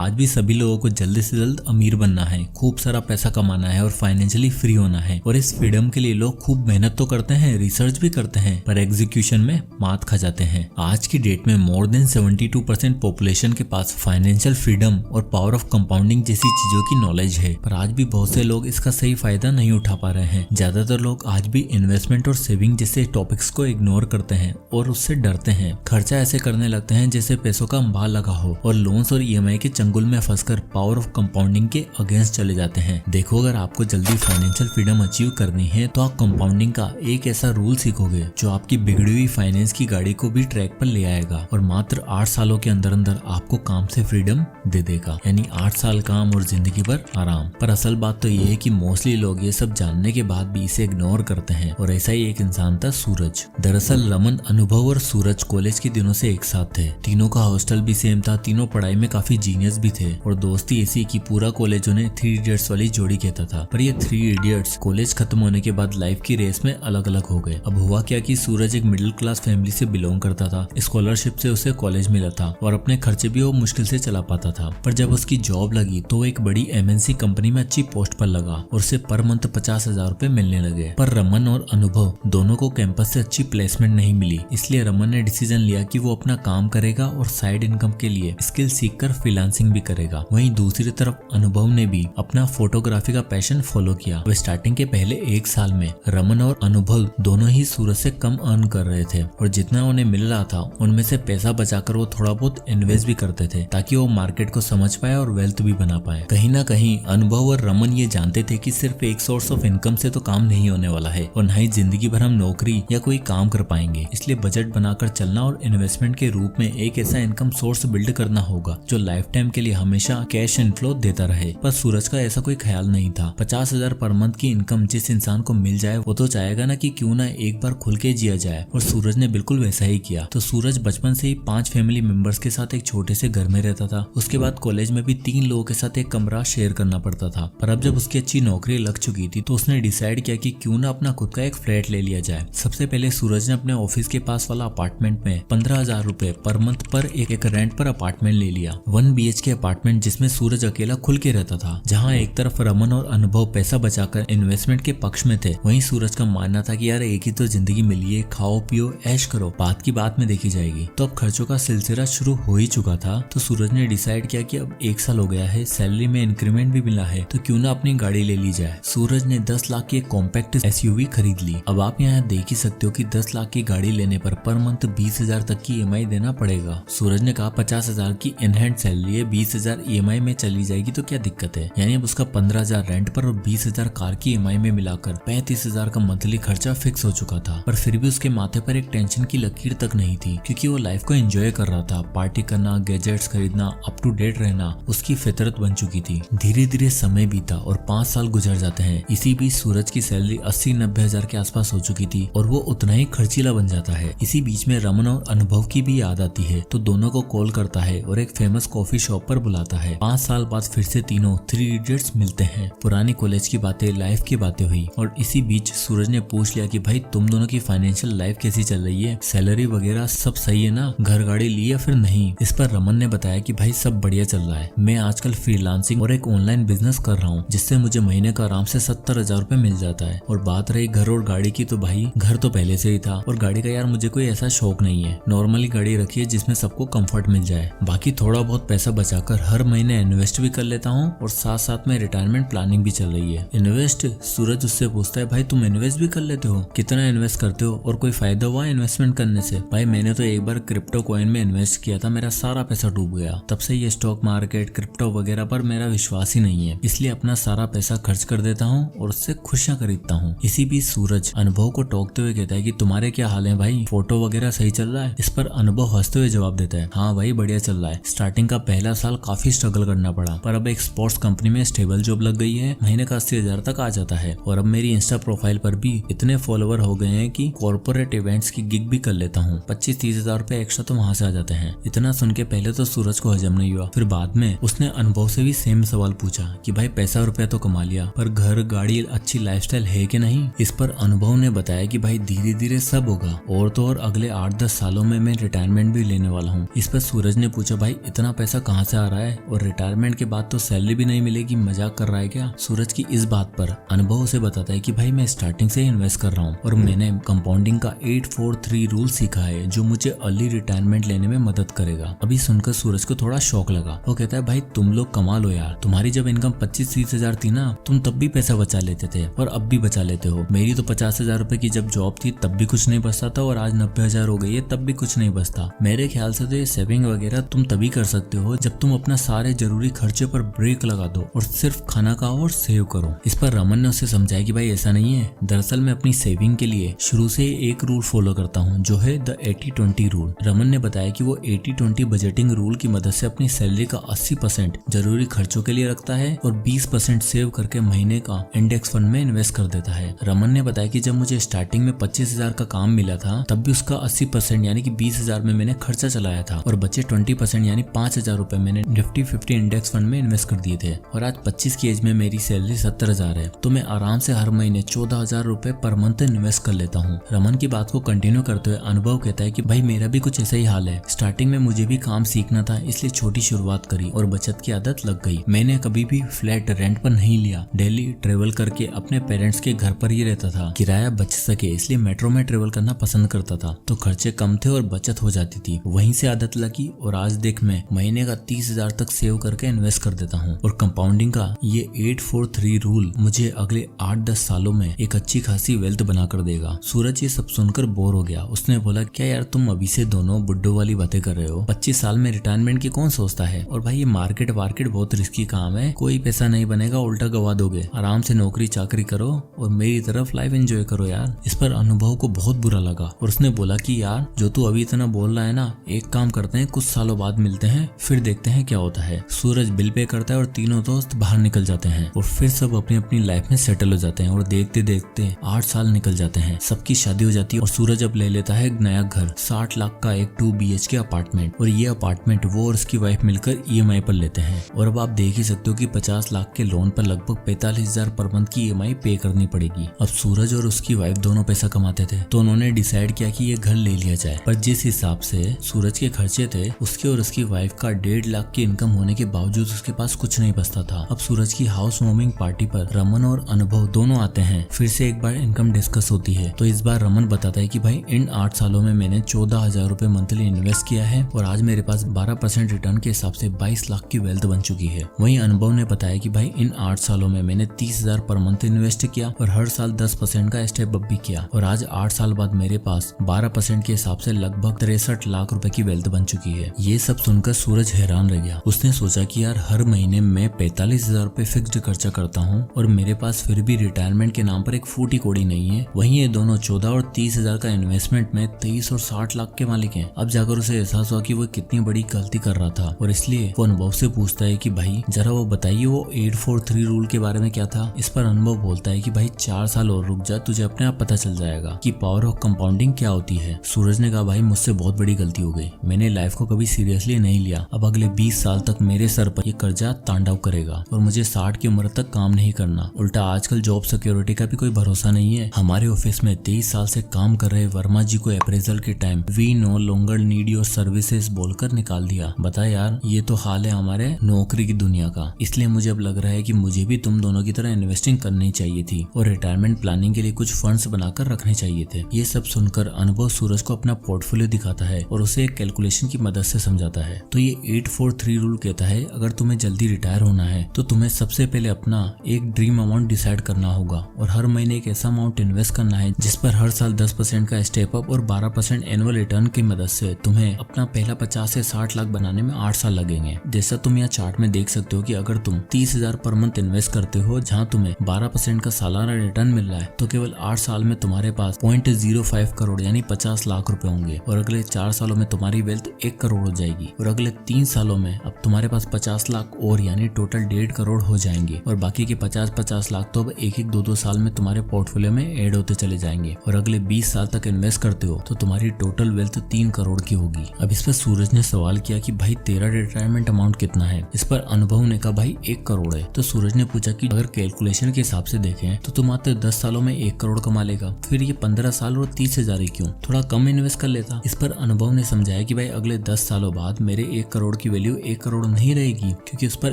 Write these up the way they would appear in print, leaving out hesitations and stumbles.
आज भी सभी लोगों को जल्द से जल्द अमीर बनना है, खूब सारा पैसा कमाना है और फाइनेंशियली फ्री होना है। और इस फ्रीडम के लिए लोग खूब मेहनत तो करते हैं, रिसर्च भी करते हैं, पर एग्जीक्यूशन में मात खा जाते हैं। आज की डेट में मोर देन 72% पॉपुलेशन के पास फाइनेंशियल फ्रीडम और पावर ऑफ कंपाउंडिंग जैसी चीजों की नॉलेज है, पर आज भी बहुत से लोग इसका सही फायदा नहीं उठा पा रहे हैं। ज्यादातर लोग आज भी इन्वेस्टमेंट और सेविंग जैसे टॉपिक्स को इग्नोर करते हैं और उससे डरते हैं। खर्चा ऐसे करने लगते हैं जैसे पैसों का अंबार लगा हो और लोन्स और ईएमआई के चंगुल में फंसकर पावर ऑफ कंपाउंडिंग के अगेंस्ट चले जाते हैं। देखो, अगर आपको जल्दी फाइनेंशियल फ्रीडम अचीव करनी है तो आप कंपाउंडिंग का एक ऐसा रूल सीखोगे जो आपकी बिगड़ी हुई फाइनेंस की गाड़ी को भी ट्रैक पर ले आएगा और मात्र 8 सालों के अंदर अंदर आपको काम से फ्रीडम दे देगा। यानी 8 साल काम और जिंदगी भर आराम। पर असल बात तो ये है कि मोस्टली लोग ये सब जानने के बाद भी इसे इग्नोर करते हैं। और ऐसा ही एक इंसान था सूरज। दरअसल रमन, अनुभव और सूरज कॉलेज के दिनों से एक साथ थे। तीनों का हॉस्टल भी सेम था, तीनों पढ़ाई में काफी जीनियस भी थे और दोस्ती ऐसी कि पूरा कॉलेज उन्हें 3 इडियट्स वाली जोड़ी कहता था। पर ये 3 इडियट्स कॉलेज खत्म होने के बाद लाइफ की रेस में अलग अलग हो गए। अब हुआ क्या कि सूरज एक मिडिल क्लास फैमिली से बिलोंग करता था। स्कॉलरशिप से उसे कॉलेज मिला था और अपने खर्चे भी वो मुश्किल से चला पाता था। पर जब उसकी जॉब लगी तो एक बड़ी एमएनसी कंपनी में अच्छी पोस्ट पर लगा और उसे पर मंथ 50,000 रुपए मिलने लगे। पर रमन और अनुभव दोनों को कैंपस से अच्छी प्लेसमेंट नहीं मिली, इसलिए रमन ने डिसीजन लिया कि वो अपना काम करेगा और साइड इनकम के लिए स्किल सीखकर फ्रीलांसिंग भी करेगा। वहीं दूसरी तरफ अनुभव ने भी अपना फोटोग्राफी का पैशन फॉलो किया। वे स्टार्टिंग के पहले 1 साल में रमन और अनुभव दोनों ही सूरज से कम अर्न कर रहे थे और जितना उन्हें मिल रहा था उनमें से पैसा बचाकर वो थोड़ा बहुत इन्वेस्ट भी करते थे ताकि वो मार्केट को समझ पाए और वेल्थ भी बना पाए। कहीं ना कहीं अनुभव और रमन ये जानते थे कि सिर्फ एक सोर्स ऑफ इनकम से तो काम नहीं होने वाला है और न ही जिंदगी भर हम नौकरी या कोई काम कर पाएंगे। इसलिए बजट बनाकर चलना और इन्वेस्टमेंट के रूप में एक ऐसा इनकम सोर्स बिल्ड करना होगा जो लाइफ टाइम के लिए हमेशा कैश इनफ्लो देता रहे। पर सूरज का ऐसा कोई ख्याल नहीं था। 50,000 पर मंथ की इनकम जिस इंसान को मिल जाए वो तो चाहेगा ना कि क्यों ना एक बार खुल के जिया जाए, और सूरज ने बिल्कुल वैसा ही किया। तो सूरज बचपन से ही 5 फैमिली मेंबर्स के साथ एक छोटे से घर में रहता था। उसके बाद कॉलेज में भी 3 लोगों के साथ एक कमरा शेयर करना पड़ता था। पर अब जब उसकी अच्छी नौकरी लग चुकी थी तो उसने डिसाइड किया कि क्यों ना अपना खुद का एक फ्लैट ले लिया जाए। सबसे पहले सूरज ने अपने ऑफिस के पास वाला अपार्टमेंट में 15,000 रुपए पर मंथ पर एक रेंट पर अपार्टमेंट ले लिया। 1 BHK अपार्टमेंट जिसमें सूरज अकेला खुल के रहता था। जहाँ एक तरफ रमन और अनुभव पैसा बचाकर इन्वेस्टमेंट के पक्ष में थे, वहीं सूरज का मानना था कि यार एक ही तो जिंदगी मिली है, खाओ पियो ऐश करो, बात की बात में देखी जाएगी। तो अब खर्चों का सिलसिला शुरू हो ही चुका था। तो सूरज ने डिसाइड किया कि अब 1 साल हो गया है, सैलरी में इंक्रीमेंट भी मिला है, तो क्यों ना अपनी गाड़ी ले ली जाए। सूरज ने 10 लाख की एक कॉम्पैक्ट SUV खरीद ली। अब आप यहाँ देख ही सकते हो कि 10 लाख की गाड़ी लेने पर मंथ 20,000 तक की EMI देना पड़ेगा। सूरज ने कहा 50,000 की इन हैंड सैलरी है, 20,000 EMI में चली जाएगी तो क्या दिक्कत है। यानी अब उसका 15,000 रेंट पर और 20,000 कार की EMI में मिलाकर 35,000 का मंथली खर्चा फिक्स हो चुका था। पर फिर भी उसके माथे पर एक टेंशन की लकीर तक नहीं थी, क्योंकि वो लाइफ को एंजॉय कर रहा था। पार्टी करना, गैजेट्स खरीदना, अप टू डेट रहना उसकी फितरत बन चुकी थी। धीरे धीरे समय बीता और 5 साल गुजर जाते हैं। इसी बीच सूरज की सैलरी 80-90 हजार के आसपास हो चुकी थी और वो उतना ही खर्चीला बन जाता है। इसी बीच में रमन और अनुभव की भी याद आती है, तो दोनों को कॉल करता है और एक फेमस कॉफी शॉप पर बुलाता है। 5 साल बाद फिर से तीनों 3 इडियट्स मिलते हैं। पुरानी कॉलेज की बातें, लाइफ की बातें हुई और इसी बीच सूरज ने पूछ लिया कि भाई तुम दोनों की फाइनेंशियल लाइफ कैसी चल रही है, सैलरी वगैरह सब सही है ना, घर गाड़ी ली या फिर नहीं। इस पर रमन ने बताया कि भाई सब बढ़िया चल रहा है, मैं आजकल फ्रीलांसिंग और एक ऑनलाइन बिजनेस कर रहा हूँ जिससे मुझे महीने का आराम से 70,000 रुपए मिल जाता है। और बात रही घर और गाड़ी की, तो भाई घर तो पहले से ही था और गाड़ी का यार मुझे कोई ऐसा शौक नहीं है, नॉर्मली गाड़ी रखी है जिसमें सबको कंफर्ट मिल जाए। बाकी थोड़ा बहुत पैसा बचाकर हर महीने इन्वेस्ट भी कर लेता हूँ और साथ साथ में रिटायरमेंट प्लानिंग भी चल रही है। इन्वेस्ट? सूरज उससे पूछता है भाई तुम इन्वेस्ट भी कर लेते हो, कितना इन्वेस्ट करते हो और कोई फायदा हुआ इन्वेस्टमेंट करने से? भाई मैंने तो एक बार क्रिप्टो कॉइन में इन्वेस्ट किया था, मेरा सारा पैसा डूब गया। तब से ये स्टॉक मार्केट, क्रिप्टो वगैरह पर मेरा विश्वास ही नहीं है, इसलिए अपना सारा पैसा खर्च कर देता हूँ और उससे खुशियां खरीदता हूँ। इसी बीच सूरज अनुभव को टोकते हुए कहता है कि तुम्हारे क्या हाल है भाई, फोटो वगैरह सही चल रहा है? इस पर अनुभव हंसते हुए जवाब देता है हाँ भाई बढ़िया चल रहा है, स्टार्टिंग का पहला साल काफी स्ट्रगल करना पड़ा, पर अब एक स्पोर्ट्स कंपनी में स्टेबल जॉब लग गई है, महीने का 80,000 तक आ जाता है। और अब मेरी इंस्टा प्रोफाइल पर भी इतने फॉलोवर हो गए हैं कि कॉर्पोरेट इवेंट्स की गिग भी कर लेता हूँ, 25-30 हजार रुपए एक्स्ट्रा तो वहां से आ जाते हैं। इतना सुन के पहले तो सूरज को हजम नहीं हुआ, फिर बाद में उसने अनुभव से भी सेम सवाल पूछा कि भाई पैसा रुपया तो कमा लिया, पर घर गाड़ी अच्छी लाइफस्टाइल है कि नहीं? इस पर अनुभव ने बताया कि भाई धीरे धीरे सब होगा, और तो और अगले 8-10 सालों में मैं रिटायरमेंट भी लेने वाला हूँ। इस पर सूरज ने पूछा भाई इतना पैसा कहाँ से आ रहा है और रिटायरमेंट के बाद तो सैलरी भी नहीं मिलेगी, मजाक कर रहा है क्या? सूरज की इस बात पर अनुभव उसे बताता है कि भाई मैं स्टार्टिंग से ही इन्वेस्ट कर रहा हूँ और मैंने कंपाउंडिंग का 843 रूल सीखा है जो मुझे अर्ली रिटायरमेंट लेने में मदद करेगा। अभी सुनकर सूरज को थोड़ा शौक लगा। वो कहता है भाई तुम लोग कमा लो यार, तुम्हारी जब इनकम 25-30 हजार थी ना, तुम तब भी पैसा बचा लेते थे और अब भी बचा लेते हो। मेरी तो 50,000 रुपए की जब जॉब थी तब भी कुछ नहीं बचता था और आज 90,000 हो गई है तब भी कुछ नहीं बचता। मेरे ख्याल से तो ये सेविंग वगैरह तुम तभी कर सकते हो जब तुम अपना सारे जरूरी खर्चे पर ब्रेक लगा दो और सिर्फ खाना खाओ और सेव करो। इस पर रमन ने उसे समझाया कि भाई ऐसा नहीं है, दरअसल मैं अपनी सेविंग के लिए शुरू से एक रूल फॉलो करता हूँ जो है द 80-20 रूल। रमन ने बताया कि वो 80-20 बजटिंग रूल की मदद से अपनी सैलरी का 80% जरूरी खर्चों के लिए रखता है और 20% सेव करके महीने का इंडेक्स फंड में इन्वेस्ट कर देता है। रमन ने बताया कि जब मुझे स्टार्टिंग में 25,000 का काम मिला था तब भी उसका 80% यानी कि 20,000 में मैंने खर्चा चलाया था और बचे 20% यानी 5,000 रुपए मैंने निफ्टी 50 इंडेक्स फंड में इन्वेस्ट कर दिए थे। और आज 25 की एज में मेरी सैलरी 70,000 है तो मैं आराम से हर महीने 14,000 रुपए पर मंथ इन्वेस्ट कर लेता हूँ। रमन की बात को कंटिन्यू करते हुए अनुभव कहता है कि भाई मेरा भी कुछ ऐसा ही हाल है। स्टार्टिंग में मुझे भी काम सीखना था इसलिए छोटी शुरुआत करी और बचत की आदत लग गई। मैंने कभी भी फ्लैट रेंट पर नहीं लिया, डेली ट्रेवल करके अपने पेरेंट्स के घर पर ही रहता था। किराया बच सके इसलिए मेट्रो में ट्रेवल करना पसंद करता था तो खर्चे कम थे और बचत हो जाती थी। वहीं से आदत लगी और आज देख मैं महीने का 30,000 तक सेव करके इन्वेस्ट कर देता हूँ। और कंपाउंडिंग का ये 843 रूल मुझे अगले 8-10 सालों में एक अच्छी खासी वेल्थ बना कर देगा। सूरज ये सब सुनकर बोर हो गया। उसने बोला क्या यार तुम अभी से दोनों बुड्ढों वाली बातें कर रहे हो? 25 साल में रिटायरमेंट की कौन सोचता है? और भाई ये मार्केट बहुत रिस्की काम है, कोई पैसा नहीं बनेगा, उल्टा गवा दोगे। आराम से नौकरी चाकरी करो और मेरी तरफ लाइफ एंजॉय करो यार। इस पर अनुभव को बहुत बुरा लगा और उसने बोला कि यार जो तू अभी इतना बोल रहा है ना, एक काम करते हैं कुछ सालों बाद मिलते हैं फिर देखते हैं क्या होता है। सूरज बिल पे करता है और तीनों दोस्त बाहर निकल जाते हैं और फिर सब अपनी अपनी लाइफ में सेटल हो जाते हैं और देखते देखते 8 साल निकल जाते हैं। सबकी शादी हो जाती है और सूरज अब ले लेता है एक नया घर, 60 लाख का एक 2 BHK अपार्टमेंट। और ये अपार्टमेंट वो और उसकी वाइफ मिलकर EMI पर लेते हैं। और अब आप देख ही सकते हो कि 50 लाख के लोन पर लगभग 45,000 पर मंथ की EMI पे करनी पड़ेगी। अब सूरज और उसकी वाइफ दोनों पैसा कमाते थे तो उन्होंने डिसाइड किया कि ये घर ले लिया जाए। पर जिस हिसाब से सूरज के खर्चे थे उसके और उसकी वाइफ का 1.5 लाख की इनकम होने के बावजूद उसके पास कुछ नहीं बचता था। अब सूरज की हाउस वार्मिंग पार्टी पर रमन और अनुभव दोनों आते हैं। फिर से एक बार इनकम डिस्कस होती है तो इस बार रमन बताता है कि भाई इन 8 सालों में मैंने 14,000 रुपए मंथली इन्वेस्ट किया है और आज मेरे पास 12% रिटर्न के हिसाब से 22 लाख की वेल्थ बन चुकी है। वहीं अनुभव ने बताया कि भाई इन 8 सालों में मैंने 30,000 पर मंथ इन्वेस्ट किया और हर साल 10% का स्टेप अप भी किया और आज 8 साल बाद मेरे पास 12% के हिसाब से लगभग 63 लाख रुपए की वेल्थ बन चुकी है। ये सब सुनकर सूरज हैरान रह गया। उसने सोचा कि यार हर महीने मैं 45,000 रुपए फिक्स्ड खर्चा करता हूँ और मेरे पास फिर भी रिटायरमेंट के नाम पर एक फूटी कोड़ी नहीं है। वहीं ये दोनों 14 और 30,000 का इन्वेस्टमेंट में 23 और 60 लाख के मालिक हैं। अब जाकर उसे एहसास हुआ कि वो कितनी बड़ी गलती कर रहा था और इसलिए वो अनुभव से पूछता है कि भाई जरा वो बताइए वो 843 रूल के बारे में क्या था। इस पर अनुभव बोलता है कि भाई 4 साल और रुक जा, तुझे अपने आप पता चल जाएगा कि पावर ऑफ कंपाउंडिंग क्या होती है। सूरज ने कहा भाई मुझसे बहुत बड़ी गलती हो गई, मैंने लाइफ को कभी सीरियसली नहीं लिया। अब अगले 20 साल तक मेरे सर पर ये कर्जा तांडव करेगा और मुझे 60 की उम्र तक काम नहीं करना। उल्टा आजकल जॉब सिक्योरिटी का भी कोई भरोसा नहीं है। हमारे ऑफिस में 23 साल से काम कर रहे वर्मा जी को अप्रेजल के time we no longer need your services बोलकर निकाल दिया। बता यार ये तो हाल है हमारे नौकरी की दुनिया का। इसलिए मुझे अब लग रहा है कि मुझे भी तुम दोनों की तरह इन्वेस्टिंग करनी चाहिए थी और रिटायरमेंट प्लानिंग के लिए कुछ फंड्स बनाकर रखने चाहिए थे। ये सब सुनकर अनुभव सूरज को अपना पोर्टफोलियो दिखाता है और उसे एक कैलकुलेशन की मदद से समझाता है। तो ये 843 रूल कहता है अगर तुम्हें जल्दी रिटायर होना है तो तुम्हें सबसे पहले अपना एक ड्रीम अमाउंट डिसाइड करना होगा और हर महीने एक ऐसा अमाउंट इन्वेस्ट करना है जिस पर हर साल 10% का स्टेप अप और 12% एनुअल रिटर्न की मदद से तुम्हें अपना पहला 50 से 60 लाख बनाने में 8 साल लगेंगे। जैसा तुम यहाँ चार्ट में देख सकते हो कि अगर तुम 30,000 पर मंथ इन्वेस्ट करते हो जहाँ तुम्हें 12% का सालाना रिटर्न मिल रहा है तो केवल 8 साल में तुम्हारे पास 0.05 करोड़ यानी 50 लाख रुपए होंगे और अगले 4 सालों में तुम्हारी वेल्थ 1 करोड़ हो जाएगी और अगले 3 सालों में अब तुम्हारे पास 50 लाख और यानी टोटल 1.5 करोड़ हो जाएंगे और बाकी के 50-50 लाख तो अब 1-1, 2-2 साल में तुम्हारे पोर्टफोलियो में ऐड होते चले जाएंगे और अगले 20 साल तक इन्वेस्ट करते हो तो तुम्हारी टोटल वेल्थ 3 करोड़ की होगी। अब इस पर सूरज ने सवाल किया कि भाई तेरा रिटायरमेंट अमाउंट कितना है? इस पर अनुभव ने कहा भाई 1 करोड़ है। तो सूरज ने पूछा कि अगर कैलकुलेशन के हिसाब से देखें तो तुम मात्र 10 सालों में 1 करोड़ कमा लेगा, फिर ये 15 साल और 30,000 क्यों? थोड़ा कम इन्वेस्ट कर लेता। इस पर अनुभव ने समझाया कि भाई अगले 10 सालों बाद मेरे 1 करोड़ की वैल्यू 1 करोड़ नहीं रहेगी, क्योंकि उस पर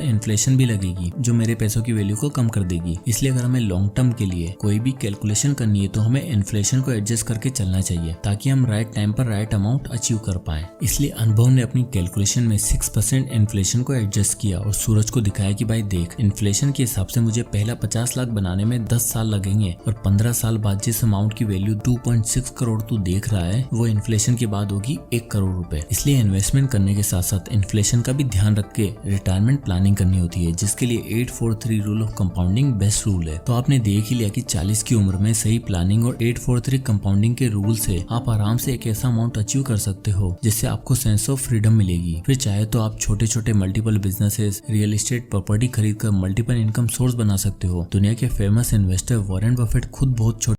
इन्फ्लेशन भी लगेगी जो मेरे पैसों की वैल्यू को कम कर देगी। इसलिए अगर हमें लॉन्ग टर्म के लिए कोई भी कैलकुलेशन करनी है तो हमें इन्फ्लेशन को एडजस्ट करके चलना चाहिए, ताकि हम राइट टाइम पर राइट अमाउंट अचीव कर पाए। इसलिए अनुभव ने अपनी कैलकुलेशन में 6% इन्फ्लेशन को एडजस्ट किया और सूरज को दिखाया कि भाई देख, इन्फ्लेशन के हिसाब से मुझे पहला 50 लाख बनाने में 10 साल लगेंगे और 15 साल बाद जिस अमाउंट की वैल्यू 2.6 करोड़ तू देख रहा है वो इन्फ्लेशन के बाद होगी 1 करोड़ रुपए। इसलिए इन्वेस्टमेंट करने के साथ साथ इन्फ्लेशन का भी ध्यान रख के रिटायरमेंट प्लानिंग करनी होती है, जिसके लिए 843 rule of compounding best rule है। तो आपने देख ही लिया कि 40 की उम्र में सही प्लानिंग और 843 कंपाउंडिंग के रूल से आप आराम से एक ऐसा अमाउंट अचीव कर सकते हो जिससे आपको सेंस ऑफ फ्रीडम मिलेगी। फिर चाहे तो आप छोटे छोटे multiple businesses, real estate, property खरीद कर मल्टीपल इनकम सोर्स बना सकते हो। दुनिया के फेमस इन्वेस्टर वॉरेन बफेट खुद बहुत छोटे